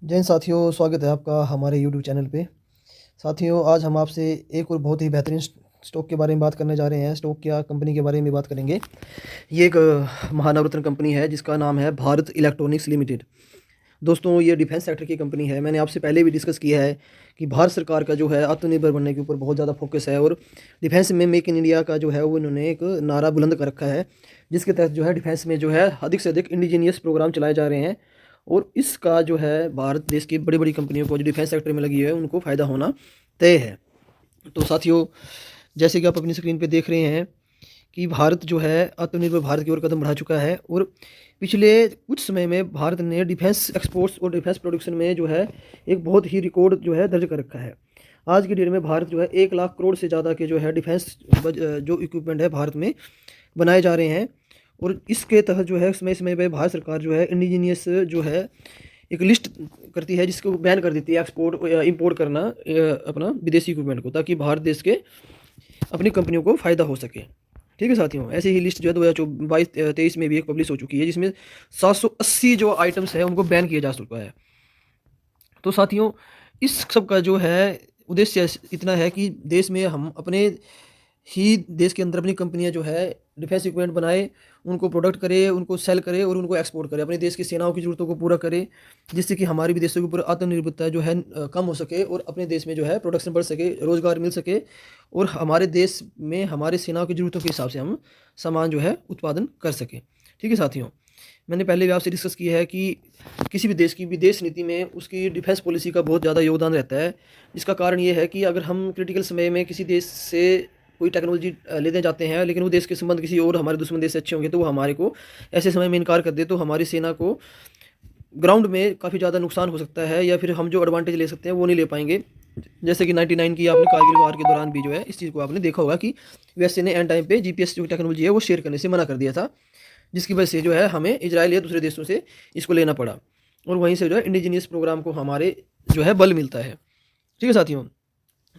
जय हिंद साथियों, स्वागत है आपका हमारे यूट्यूब चैनल पे। साथियों, आज हम आपसे एक और बहुत ही बेहतरीन स्टॉक के बारे में बात करने जा रहे हैं। स्टॉक क्या कंपनी के बारे में बात करेंगे। ये एक महानवरत्न कंपनी है जिसका नाम है भारत इलेक्ट्रॉनिक्स लिमिटेड। दोस्तों, ये डिफेंस सेक्टर की कंपनी है। मैंने आपसे पहले भी डिस्कस किया है कि भारत सरकार का जो है आत्मनिर्भर बनने के ऊपर बहुत ज़्यादा फोकस है और डिफेंस में मेक इन इंडिया का जो है वो इन्होंने एक नारा बुलंद कर रखा है, जिसके तहत जो है डिफेंस में जो है अधिक से अधिक इंडिजीनियस प्रोग्राम चलाए जा रहे हैं। और इसका जो है भारत देश की बड़ी बड़ी कंपनियों को जो डिफेंस सेक्टर में लगी है उनको फ़ायदा होना तय है। तो साथियों, जैसे कि आप अपनी स्क्रीन पे देख रहे हैं कि भारत जो है आत्मनिर्भर भारत की ओर कदम बढ़ा चुका है और पिछले कुछ समय में भारत ने डिफेंस एक्सपोर्ट्स और डिफेंस प्रोडक्शन में जो है एक बहुत ही रिकॉर्ड जो है दर्ज कर रखा है। आज की डेट में भारत जो है 1 लाख करोड़ से ज़्यादा के जो है डिफेंस जो इक्विपमेंट है भारत में बनाए जा रहे हैं। और इसके तहत जो है समय समय पे भारत सरकार जो है इंडिजीनियस जो है एक लिस्ट करती है जिसको बैन कर देती है एक्सपोर्ट या इंपोर्ट करना अपना विदेशी इक्विपमेंट को, ताकि भारत देश के अपनी कंपनियों को फ़ायदा हो सके। ठीक है साथियों, ऐसे ही लिस्ट जो है 2022-23 में भी एक पब्लिश हो चुकी है जिसमें 780 जो आइटम्स है उनको बैन किया जा चुका है। तो साथियों, इस सब का जो है उद्देश्य इतना है कि देश में हम अपने ही देश के अंदर अपनी कंपनियां जो है डिफेंस इक्विपमेंट बनाए, उनको प्रोडक्ट करे, उनको सेल करे और उनको एक्सपोर्ट करे, अपने देश की सेनाओं की ज़रूरतों को पूरा करे, जिससे कि हमारे भी देशों के ऊपर आत्मनिर्भरता जो है कम हो सके और अपने देश में जो है प्रोडक्शन बढ़ सके, रोज़गार मिल सके और हमारे देश में हमारे सेनाओं की ज़रूरतों के हिसाब से हम सामान जो है उत्पादन कर सकें। ठीक है साथियों, मैंने पहले भी आपसे डिस्कस किया है कि किसी भी देश की विदेश नीति में उसकी डिफेंस पॉलिसी का बहुत ज़्यादा योगदान रहता है। इसका कारण ये है कि अगर हम क्रिटिकल समय में किसी देश से कोई टेक्नोलॉजी लेने जाते हैं लेकिन वो देश के संबंध किसी और हमारे दुश्मन देश से अच्छे होंगे तो वो हमारे को ऐसे समय में इनकार कर दे तो हमारी सेना को ग्राउंड में काफ़ी ज़्यादा नुकसान हो सकता है, या फिर हम जो एडवांटेज ले सकते हैं वो नहीं ले पाएंगे। जैसे कि 99 की आपने कारगिल वार के दौरान भी जो है इस चीज़ को आपने देखा होगा कि यूएसए ने एंड टाइम पे जीपीएस जो टेक्नोलॉजी है वो शेयर करने से मना कर दिया था, जिसकी वजह से जो है हमें इजराइल या दूसरे देशों से इसको लेना पड़ा और वहीं से जो है इंडिजीनियस प्रोग्राम को हमारे जो है बल मिलता है। ठीक है साथियों,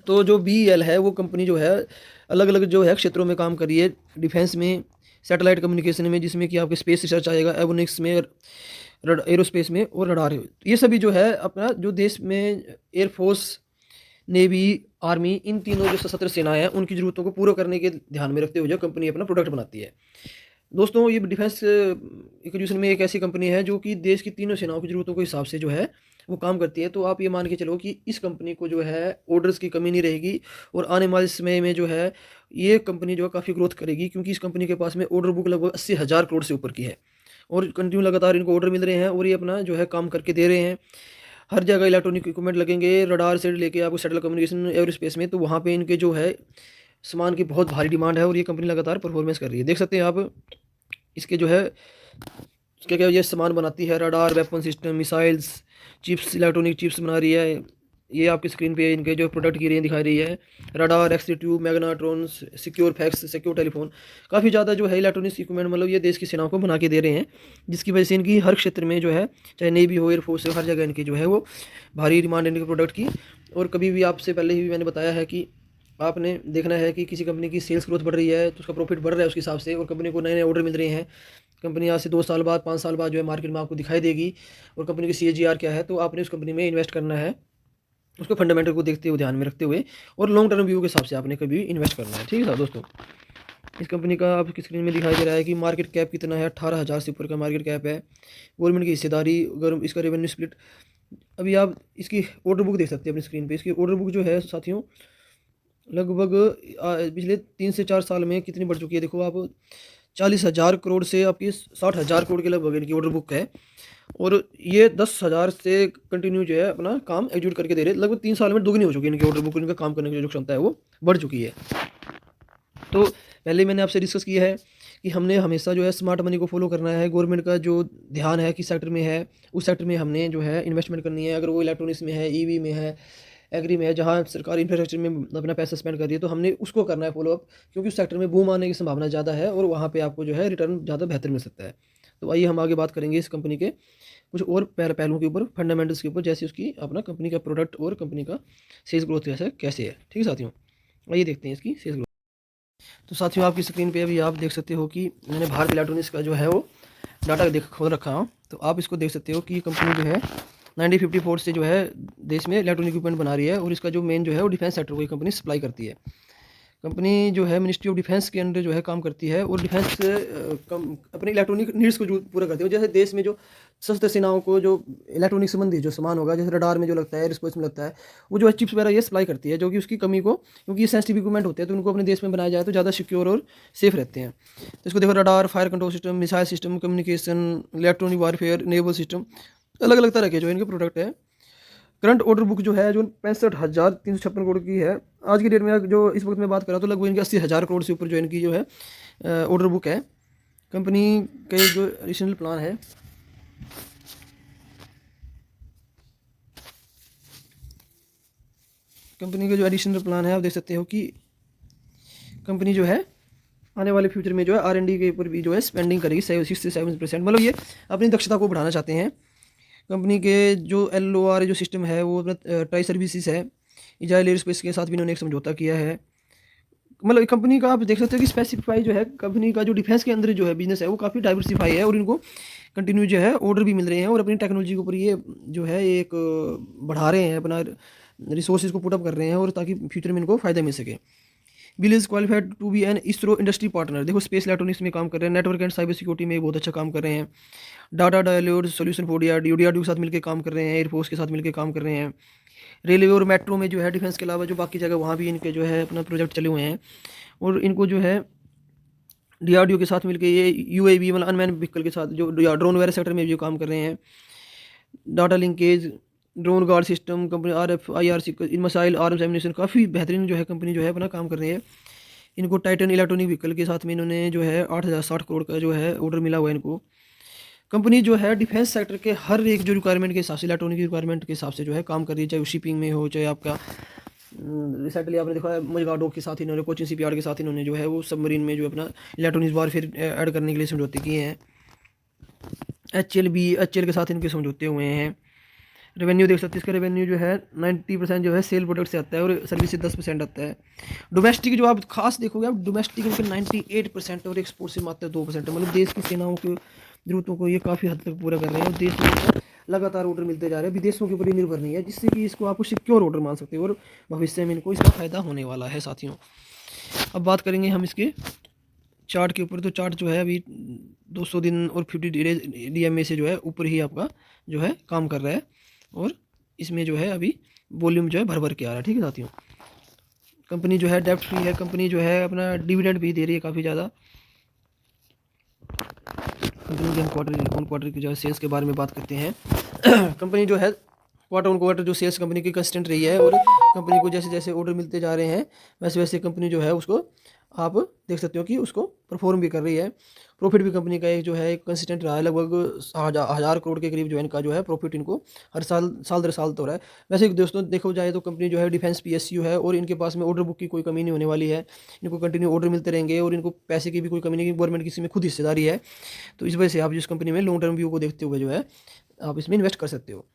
तो जो BEL है वो कंपनी जो है अलग अलग जो है क्षेत्रों में काम कर रही है। डिफेंस में, सैटेलाइट कम्युनिकेशन में जिसमें कि आपके स्पेस रिसर्च आएगा, एवोनिक्स में, एरोस्पेस में और रडार, ये सभी जो है अपना जो देश में एयरफोर्स, नेवी, आर्मी, इन तीनों जो सशस्त्र सेनाएं हैं उनकी ज़रूरतों को पूरा करने के ध्यान में रखते हुए जो कंपनी अपना प्रोडक्ट बनाती है। दोस्तों, ये डिफेंस एक्विजिशन में एक ऐसी कंपनी है जो कि देश की तीनों सेनाओं की ज़रूरतों के हिसाब से जो है वो काम करती है। तो आप ये मान के चलो कि इस कंपनी को जो है ऑर्डर्स की कमी नहीं रहेगी और आने वाले समय में जो है ये कंपनी जो है काफ़ी ग्रोथ करेगी, क्योंकि इस कंपनी के पास में ऑर्डर बुक लगभग 80,000 करोड़ से ऊपर की है और कंटिन्यू लगातार इनको ऑर्डर मिल रहे हैं और ये अपना जो है काम करके दे रहे हैं। हर जगह इलेक्ट्रॉनिक इक्विपमेंट लगेंगे, रडार से लेके आपको सैटेलाइट कम्युनिकेशन, एयरोस्पेस में, तो वहाँ पे इनके जो है सामान की बहुत भारी डिमांड है और ये कंपनी लगातार परफॉर्मेंस कर रही है। देख सकते हैं आप इसके जो है क्या क्या ये सामान बनाती है, radar, weapon system, missiles, chips, electronic chips बना रही है। ये आपकी स्क्रीन पे इनके जो प्रोडक्ट की रेंज दिखाई रही है, radar, X tube, magnetrons, secure fax, secure telephone, काफ़ी ज़्यादा जो है इलेक्ट्रॉनिक्स इक्विपमेंट मतलब ये देश की सेनाओं को बना के दे रहे हैं, जिसकी वजह से इनकी हर क्षेत्र में जो है, चाहे नेवी हो, एयरफोर्स हो, हर जगह इनकी जो है वो भारी डिमांड है इनके प्रोडक्ट की। और कभी भी आपसे पहले ही मैंने बताया है कि आपने देखना है कि किसी कंपनी की सेल्स ग्रोथ बढ़ रही है तो उसका प्रॉफिट बढ़ रहा है उसके हिसाब से, और कंपनी को नए नए ऑर्डर मिल रहे हैं। कंपनी आज से 2 साल बाद, 5 साल बाद जो है मार्केट में आपको दिखाई देगी और कंपनी की CAGR क्या है, तो आपने उस कंपनी में इन्वेस्ट करना है, उसको फंडामेंटल को देखते हुए, ध्यान में रखते हुए और लॉन्ग टर्म व्यू के हिसाब से आपने कभी भी इन्वेस्ट करना है। ठीक है सर दोस्तों, इस कंपनी का आपकी स्क्रीन में दिखाई दे रहा है कि मार्केट कैप कितना है, 18,000 से ऊपर का मार्केट कैप है। गवर्नमेंट की हिस्सेदारी, अगर इसका रेवेन्यू स्प्लिट, अभी आप इसकी ऑर्डर बुक देख सकते हैं अपनी स्क्रीन पे। इसकी ऑर्डर बुक जो है साथियों लगभग पिछले 3 से 4 साल में कितनी बढ़ चुकी है, देखो आप, 40,000 करोड़ से आपकी 60,000 करोड़ के लगभग इनकी ऑर्डर बुक है और ये 10,000 से कंटिन्यू जो है अपना काम एग्जीक्यूट करके दे रहे हैं। लगभग 3 साल में दोगुनी हो चुकी है इनकी ऑर्डर बुक, इनका काम करने की जो क्षमता है वो बढ़ चुकी है। तो पहले मैंने आपसे डिस्कस किया है कि हमने हमेशा जो है स्मार्ट मनी को फॉलो करना है। गवर्नमेंट का जो ध्यान है किस सेक्टर में है उस सेक्टर में हमने जो है इन्वेस्टमेंट करनी है। अगर वो इलेक्ट्रॉनिक्स में है, EV में है, एग्री में है, जहाँ सरकार इंफ्रास्ट्रक्चर में अपना पैसा स्पेंड कर रही है, तो हमने उसको करना है फॉलोअप, क्योंकि उस सेक्टर में बूम आने की संभावना ज़्यादा है और वहाँ पे आपको जो है रिटर्न ज़्यादा बेहतर मिल सकता है। तो आइए हम आगे बात करेंगे इस कंपनी के कुछ और पहलुओं के ऊपर, फंडामेंटल्स के ऊपर, जैसे उसकी अपना कंपनी का प्रोडक्ट और कंपनी का सेल्स ग्रोथ कैसे कैसे है। ठीक है साथियों, आइए देखते हैं इसकी सेल्स ग्रोथ। तो साथियों, आपकी स्क्रीन पे अभी आप देख सकते हो कि मैंने भारत इलेक्ट्रॉनिक्स का जो है वो डाटा खोल रखा हूँ। तो आप इसको देख सकते हो कि कंपनी जो है 1954 से जो है देश में इलेक्ट्रॉनिक इक्विपमेंट बना रही है, और इसका जो मेन जो है वो डिफेंस सेक्टर को ये कंपनी सप्लाई करती है। कंपनी जो है मिनिस्ट्री ऑफ डिफेंस के अंडर जो है काम करती है, और डिफेंस अपने इलेक्ट्रॉनिक नीड्स को जो पूरा करती है। जैसे देश में जो सशस्त्र सेनाओं को जो इलेक्ट्रॉनिक संबंधी जो सामान होगा, जैसे रडार में जो लगता है, रिस्पॉन्स में लगता है, वो जो है चिप्स वगैरह ये सप्लाई करती है, जो कि उसकी कमी को, क्योंकि ये सेंसिटिव इक्विपमेंट होते हैं तो उनको अपने देश में बनाया जाए तो ज़्यादा सिक्योर और सेफ रहते हैं। तो इसको देखो, radar, fire control system, missile system, communication, electronic warfare, naval system, अलग अलग तरह के जो इनके प्रोडक्ट है। करंट ऑर्डर बुक जो है जो 65,356 करोड़ की है आज की डेट में। जो इस वक्त मैं बात कर रहा हूँ तो लगभग इनकी 80,000 करोड़ से ऊपर जो इनकी जो है ऑर्डर बुक है। कंपनी के जो एडिशनल प्लान है, कंपनी का जो एडिशनल प्लान है, आप देख सकते हो कि कंपनी जो है आने वाले फ्यूचर में जो है R&D के ऊपर भी जो है स्पेंडिंग करेगी 6 से 7%। मतलब ये अपनी दक्षता को बढ़ाना चाहते हैं। कंपनी के जो LOR जो सिस्टम है वो अपना ट्राई सर्विसेज है, इजराइल एयरस्पेस के साथ भी इन्होंने एक समझौता किया है। मतलब कंपनी का आप देख सकते हो कि स्पेसिफाई जो है कंपनी का जो डिफेंस के अंदर जो है बिजनेस है वो काफ़ी डाइवर्सिफाई है, और इनको कंटिन्यू जो है ऑर्डर भी मिल रहे हैं, और अपनी टेक्नोलॉजी के ऊपर ये जो है एक बढ़ा रहे हैं, अपना रिसोर्सेज को पुटअप कर रहे हैं, और ताकि फ्यूचर में इनको फ़ायदा मिल सके। Bill is qualified to be an ISRO industry partner. देखो, स्पेस इलेक्ट्रॉनिक्स में काम कर रहे हैं, नेटवर्क एंड साइबर सिक्योरिटी में बहुत अच्छा काम कर रहे हैं। डाटा डायलोड सोल्यूशन फॉर DRDO के साथ मिलकर काम कर रहे हैं, एयरफोर्स के साथ मिलकर काम कर रहे हैं। रेलवे और मेट्रो में जो है डिफेंस के अलावा जो बाकी जगह वहाँ भी इनके जो है अपना प्रोजेक्ट चले हुए हैं, और इनको जो है DRDO के साथ मिलकर ये UAV मतलब अनमैन व्हीकल के साथ जो ड्रोन वगैरह सेक्टर में भी जो काम कर रहे हैं। Data linkage, drone guard system, company RF IRC इन मसाइल, आर्म्स एमिनेशन, काफ़ी बेहतरीन जो है कंपनी जो है अपना काम कर रही है। इनको टाइटन इलेक्ट्रॉनिक व्हीकल के साथ में इन्होंने जो है 8,060 करोड़ का जो है ऑर्डर मिला हुआ है इनको। कंपनी जो है डिफेंस सेक्टर के हर एक जो रिक्वायरमेंट के हिसाब से, इलेक्ट्रॉनिक रिक्वायरमेंट के हिसाब से जो है काम कर रही है, चाहे वो शिपिंग में हो, चाहे आपका रिसेंटली आपने देखा है मजगाडो के साथ इन्होंने, कोचिन शिपयार्ड के साथ इन्होंने जो है वो सबमरीन में जो अपना इलेक्ट्रॉनिक वारफेयर ऐड करने के लिए समझौते किए हैं। HL के साथ इनके समझौते हुए हैं। रेवेन्यू देख सकते हैं, इसका रेवेन्यू जो है 90% जो है सेल प्रोडक्ट से आता है, और सर्विस से 10% आता है। डोमेस्टिक जो आप खास देखोगे, आप डोमेस्टिक इनके 98% और एक्सपोर्ट से मात्र 2%। मतलब देश की सेनाओं की जरूरतों को ये काफ़ी हद तक पूरा कर रहे हैं, और देश में लगातार ऑर्डर मिलते जा रहे हैं, विदेशों के ऊपर ही निर्भर नहीं है, जिससे कि इसको आपको सिक्योर ऑर्डर मान सकते हो, और भविष्य में इनको इसका फ़ायदा होने वाला है साथियों। अब बात करेंगे हम इसके चार्ट के ऊपर। तो चार्ट जो है अभी 200 दिन और 50 डेज DMA से जो है ऊपर ही आपका जो है काम कर रहा है, और इसमें जो है अभी वॉल्यूम जो है भर भर के आ रहा है। ठीक है साथियों, कंपनी जो है डेब्ट फ्री है, कंपनी जो है अपना डिविडेंड भी दे रही है काफ़ी ज़्यादा। कंपनी के हम क्वार्टर की जो है सेल्स के बारे में बात करते हैं। कंपनी जो है क्वार्टर ऑन क्वार्टर जो सेल्स कंपनी की कंसिस्टेंट रही है, और कंपनी को जैसे जैसे ऑर्डर मिलते जा रहे हैं वैसे वैसे कंपनी जो है उसको आप देख सकते हो कि उसको परफॉर्म भी कर रही है। प्रॉफिट भी कंपनी का एक जो है कंसिस्टेंट रहा है, लगभग 1,000 करोड़ के करीब जो है इनका जो है प्रॉफिट इनको हर साल दर साल तो हो रहा है। वैसे दोस्तों देखो जाए तो कंपनी जो है डिफेंस PSU है, और इनके पास में ऑर्डर बुक की कोई कमी नहीं होने वाली है। इनको कंटिन्यू ऑर्डर मिलते रहेंगे, और इनको पैसे की भी कोई कमी नहीं, गवर्नमेंट की इसमें खुद हिस्सेदारी है। तो इस वजह से आप जिस कंपनी में लॉन्ग टर्म व्यू को देखते हुए जो है आप इसमें इन्वेस्ट कर सकते हो।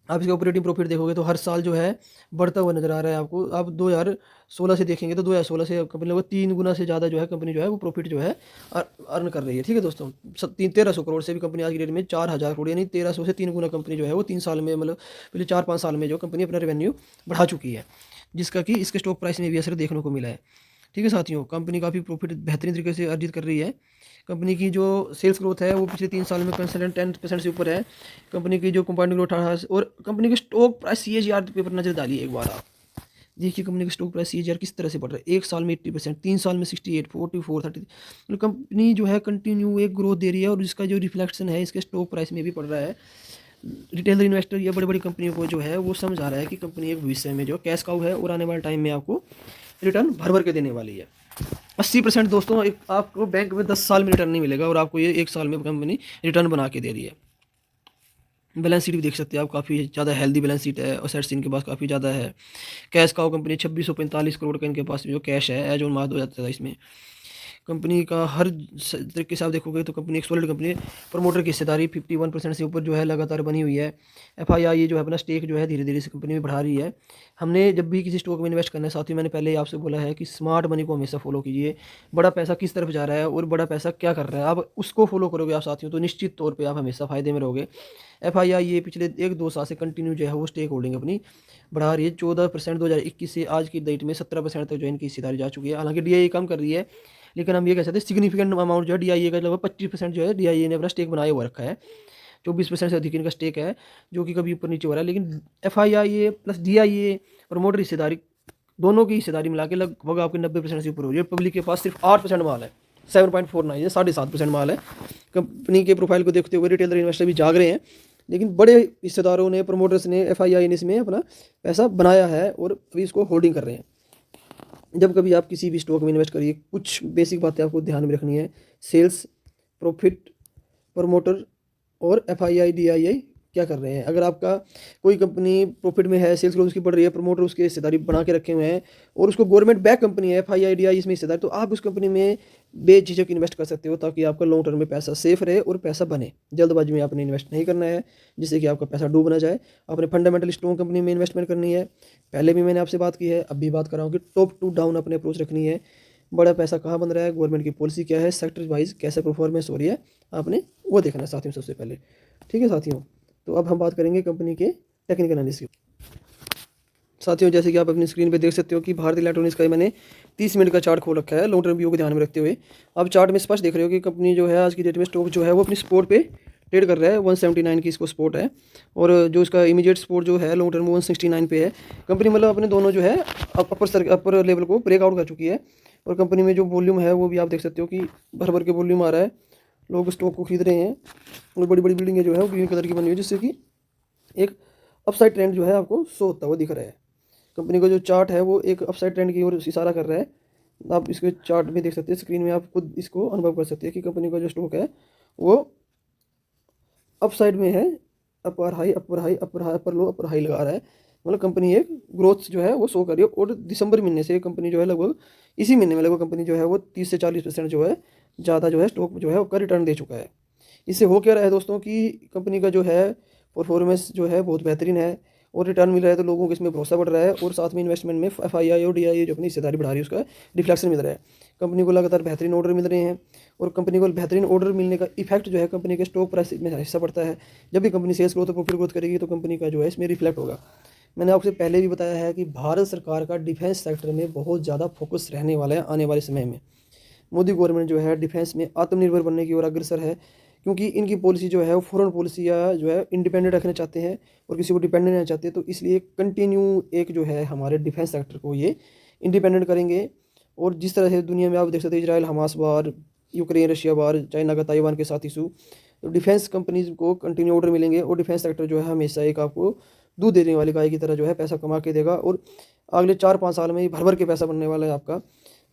आप इसका ऑपरेटिंग प्रॉफिट देखोगे तो हर साल जो है बढ़ता हुआ नज़र आ रहा है आपको। आप 2016 से देखेंगे तो 2016 से कंपनी लगभग 3 गुना से ज़्यादा जो है कंपनी जो है वो प्रॉफिट जो है अर्न कर रही है। ठीक है दोस्तों, 1300 करोड़ से भी कंपनी आज की डेट में 4,000 करोड़, यानी 1300 से 3 गुना कंपनी जो है वो 3 साल में, मतलब पिछले 4-5 साल में जो कंपनी अपना रेवेन्यू बढ़ा चुकी है, जिसका कि इसके स्टॉक प्राइस में भी असर देखने को मिला है। ठीक है साथियों, कंपनी काफ़ी प्रॉफिट बेहतरीन तरीके से अर्जित कर रही है। कंपनी की जो सेल्स ग्रोथ है वो पिछले 3 साल में कंसिस्टेंट 10% से ऊपर है। कंपनी की जो कंपाउंडिंग ग्रोथ 18, और कंपनी के स्टॉक प्राइस CAGR पे पर नजर डालिए एक बार आप देखिए कंपनी का स्टॉक प्राइस CAGR किस तरह से बढ़ रहा है। 1 साल में 80%, 3 साल में 68, 44, 30। मतलब कंपनी जो है कंटिन्यू एक ग्रोथ दे रही है, और जिसका जो रिफ्लेक्शन है इसके स्टॉक प्राइस में भी पड़ रहा है। रिटेलर इन्वेस्टर या बड़ी बड़ी कंपनियों को जो है वो समझ आ रहा है कि कंपनी एक भविष्य में जो कैश काउ है, और आने वाले टाइम में आपको रिटर्न भर भर के देने वाली है। 80% दोस्तों एक आपको बैंक में 10 साल में रिटर्न नहीं मिलेगा, और आपको ये 1 साल में कंपनी रिटर्न बना के दे रही है। बैलेंस शीट भी देख सकते हैं आप, काफ़ी ज़्यादा हेल्दी बैलेंस शीट है, और सेट्स इनके पास काफ़ी ज़्यादा है। कैश काउ कंपनी 2645 करोड़ का इनके पास जो कैश है एज ऑन मार्च 2023 में। कंपनी का हर तरीके से आप देखोगे तो कंपनी एक सॉलिड कंपनी है। प्रमोटर की हिस्सेदारी 51% से ऊपर जो है लगातार बनी हुई है। एफआईआई ये जो है अपना स्टेक जो है धीरे धीरे इस कंपनी में बढ़ा रही है। हमने जब भी किसी स्टॉक में इन्वेस्ट करना है, साथ ही मैंने पहले ही आपसे बोला है कि स्मार्ट मनी को हमेशा फॉलो कीजिए। बड़ा पैसा किस तरफ जा रहा है और बड़ा पैसा क्या कर रहा है, आप उसको फॉलो करोगे आप साथियों, तो निश्चित तौर पर आप हमेशा फ़ायदे में रहोगे। एफआईआई ये पिछले 1-2 साल से कंटिन्यू जो है वो स्टेक होल्डिंग अपनी बढ़ा रही है। 14% 2021 से आज की डेट में 17% तक जो है इनकी हिस्सेदारी जा चुकी है। हालांकि डीआईए कम कर रही है, लेकिन हम ये कह सकते हैं सिग्निफिकेंट अमाउंट जो है डीआईए का लगभग 25% जो है डीआईए ने अपना स्टेक बनाया हुआ रखा है। 24% से अधिक इनका स्टेक है, जो कि कभी ऊपर नीचे हो रहा है। लेकिन एफआईआई प्लस डीआईए प्रमोटर हिस्सेदारी दोनों की हिस्सेदारी मिला के लगभग आपके 90% से ऊपर हो रही है। पब्लिक के पास सिर्फ 8% माल है, 7.49 है, 7.5% माल है। कंपनी के प्रोफाइल को देखते हुए रिटेलर इन्वेस्टर भी जाग रहे हैं, लेकिन बड़े हिस्सेदारों ने, प्रमोटर्स ने, एफआईआई ने इसमें अपना पैसा बनाया है और अभी इसको होल्डिंग कर रहे हैं। जब कभी आप किसी भी स्टॉक में इन्वेस्ट करिए, कुछ बेसिक बातें आपको ध्यान में रखनी है। सेल्स, प्रॉफिट, प्रमोटर और एफआईआई डीआईआई क्या कर रहे हैं। अगर आपका कोई कंपनी प्रॉफिट में है, सेल्स ग्रोथ उसकी बढ़ रही है, प्रमोटर उसकी हिस्सेदारी बना के रखे हुए हैं और उसको गवर्नमेंट बैक कंपनी है, एफआईआई डीआईआई इसमें हिस्सेदारी, तो आप उस कंपनी में बेझिझक इन्वेस्ट कर सकते हो, ताकि आपका लॉन्ग टर्म में पैसा सेफ रहे और पैसा बने। जल्दबाजी में आपने इन्वेस्ट नहीं करना है, जिससे कि आपका पैसा डूब ना जाए। आपने फंडामेंटल स्ट्रॉन्ग कंपनी में इन्वेस्टमेंट करनी है। पहले भी मैंने आपसे बात की है, अब भी बात कर रहा हूँ कि टॉप टू डाउन अपने अप्रोच रखनी है। बड़ा पैसा कहाँ बन रहा है, गवर्नमेंट की पॉलिसी क्या है, सेक्टर वाइज कैसे परफॉर्मेंस हो रही है, आपने वो देखना है साथियों सबसे पहले। ठीक है साथियों, तो अब हम बात करेंगे कंपनी के टेक्निकल एनालिसिस की। साथियों, जैसे कि आप अपनी स्क्रीन पे देख सकते हो कि भारतीय इलेक्ट्रॉनिक्स का मैंने 30 मिनट का चार्ट खोल रखा है लॉन्ग टर्म व्यू को ध्यान में रखते हुए। आप चार्ट में स्पष्ट देख रहे हो कि कंपनी जो है आज की डेट में स्टॉक जो है वो अपनी सपोर्ट पे ट्रेड कर रहा है। 179 की इसको सपोर्ट है और जो इसका इमीडिएट सपोर्ट जो है लॉन्ग टर्म 169 पे है। कंपनी मतलब अपने दोनों जो है अपर लेवल को ब्रेकआउट कर चुकी है और कंपनी में जो वॉल्यूम है वो भी आप देख सकते हो कि भर भर के वॉल्यूम आ रहा है। लोग स्टॉक को खरीद रहे हैं और बड़ी बड़ी बिल्डिंगें जो है वो ग्रीन कलर की बनी हुई है, जिससे कि एक अपसाइड ट्रेंड जो है आपको शो होता हुआ दिख रहा है। कंपनी का जो चार्ट है वो एक अपसाइड ट्रेंड की ओर इशारा कर रहा है। आप इसके चार्ट में देख सकते हैं, स्क्रीन में आप खुद इसको अनुभव कर सकते हैं कि कंपनी का जो स्टॉक है वो अपसाइड में है। Upper high upper high upper high upper low upper high लगा रहा है, मतलब कंपनी एक ग्रोथ जो है वो शो कर रही है। और दिसंबर महीने से कंपनी जो है लगभग इसी महीने में लगभग कंपनी जो है वो 30 से 40% जो है ज़्यादा जो है स्टॉक जो है उसका रिटर्न दे चुका है। इससे हो क्या रहा है दोस्तों कि कंपनी का जो है परफॉर्मेंस जो है बहुत बेहतरीन है और रिटर्न मिल रहा है, तो लोगों को इसमें भरोसा बढ़ रहा है और साथ में इन्वेस्टमेंट में एफआईआई और डीआईआई जो अपनी हिस्सेदारी बढ़ा रही है उसका रिफ्लेक्शन मिल रहा है। कंपनी को लगातार बेहतरीन ऑर्डर मिल रहे हैं और कंपनी को बेहतरीन ऑर्डर मिलने का इफेक्ट जो है कंपनी के स्टॉक प्राइस में हिस्सा पड़ता है। जब भी कंपनी सेल्स ग्रोथ और प्रॉफिट ग्रोथ करेगी तो कंपनी का जो है इसमें रिफ्लेक्ट होगा। मैंने आपसे पहले भी बताया है कि भारत सरकार का डिफेंस सेक्टर में बहुत ज़्यादा फोकस रहने वाला है आने वाले समय में। मोदी गवर्नमेंट जो है डिफेंस में आत्मनिर्भर बनने की ओर अग्रसर है, क्योंकि इनकी पॉलिसी जो है वो फॉरेन पॉलिसी या जो है इंडिपेंडेंट रखना चाहते हैं और किसी को डिपेंडेंट नहीं चाहते। तो इसलिए कंटिन्यू एक जो है हमारे डिफेंस सेक्टर को ये इंडिपेंडेंट करेंगे। और जिस तरह से दुनिया में आप देख सकते हैं इजराइल हमास वार, यूक्रेन रशिया वार, चाइना का ताइवान के साथ इशू, तो डिफेंस कंपनीज को कंटिन्यू ऑर्डर मिलेंगे और डिफेंस सेक्टर जो है हमेशा एक आपको दूध देने वाली गाय की तरह जो है पैसा कमा के देगा और अगले 4-5 साल में ही भर भर के पैसा बनने वाला है आपका।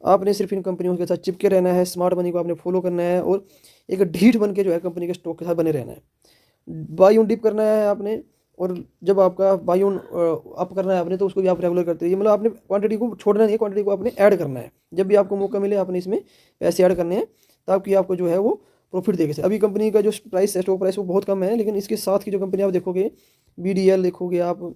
आपने सिर्फ इन कंपनियों के साथ चिपके रहना है, स्मार्ट मनी को आपने फॉलो करना है और एक ढीठ बन के जो है कंपनी के स्टॉक के साथ बने रहना है। बाई ऑन डिप करना है आपने, और जब आपका बाई ऑन अप करना है आपने तो उसको भी आप रेगुलर करते रहिए। मतलब आपने क्वांटिटी को छोड़ना नहीं है, क्वांटिटी को आपने ऐड करना है। जब भी आपको मौका मिले आपने इसमें पैसे ऐड करने हैं ताकि आपको जो है वो प्रॉफिट देखे। अभी कंपनी का जो प्राइस है, स्टॉक प्राइस वो बहुत कम है, लेकिन इसके साथ की जो कंपनी आप देखोगे, BDL देखोगे आप,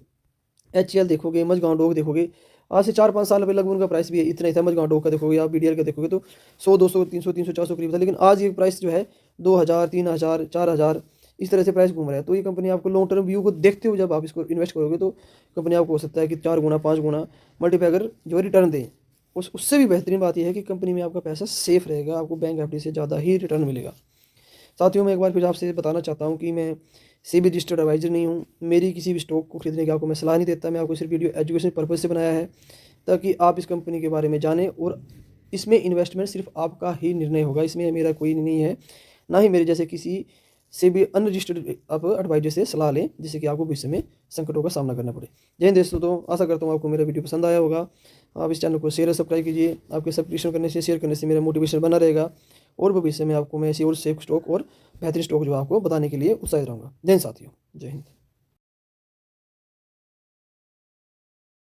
HCL देखोगे, मझगांव डोग देखोगे, आज से 4-5 साल पहले लगभग उनका प्राइस भी इतना ही था। मझगांव डोग का देखोगे आप, BDL का देखोगे तो 100, 200, 300, 300, 400 करीब था, लेकिन आज ये प्राइस जो है 2000, 3000, 4000 इस तरह से प्राइस घूम रहा है। तो ये कंपनी आपको लॉन्ग टर्म व्यू को देखते हुए जब आप इसको इन्वेस्ट करोगे तो कंपनी आपको हो सकता है कि 4 गुना 5 गुना मल्टीपैगर जो रिटर्न दें। उससे भी बेहतरीन बात यह है कि कंपनी में आपका पैसा सेफ रहेगा, आपको बैंक एफडी से ज़्यादा ही रिटर्न मिलेगा। साथियों, मैं एक बार फिर आपसे बताना चाहता हूँ कि मैं सेबी रजिस्टर्ड एडवाइजर नहीं हूँ। मेरी किसी भी स्टॉक को खरीदने की आपको मैं सलाह नहीं देता। मैं आपको सिर्फ वीडियो एजुकेशन पर्पज़ से बनाया है ताकि आप इस कंपनी के बारे में जानें और इसमें इन्वेस्टमेंट सिर्फ आपका ही निर्णय होगा, इसमें मेरा कोई नहीं है, ना ही मेरे जैसे किसी से भी अनरजिस्टर्ड आप एडवाइजर से सलाह लें जिससे कि आपको भविष्य में संकटों का सामना करना पड़े। जय हिंद दोस्तों, आशा करता हूँ आपको मेरा वीडियो पसंद आया होगा। आप इस चैनल को शेयर और सब्सक्राइब कीजिए। आपके सब्सक्रिप्शन करने से, शेयर करने से मेरा मोटिवेशन बना रहेगा और भविष्य में आपको मैं ऐसी और सेफ स्टॉक और बेहतरीन स्टॉक जो आपको बताने के लिए उत्साहित रहूँगा। जय हिंद साथियों, जय हिंद।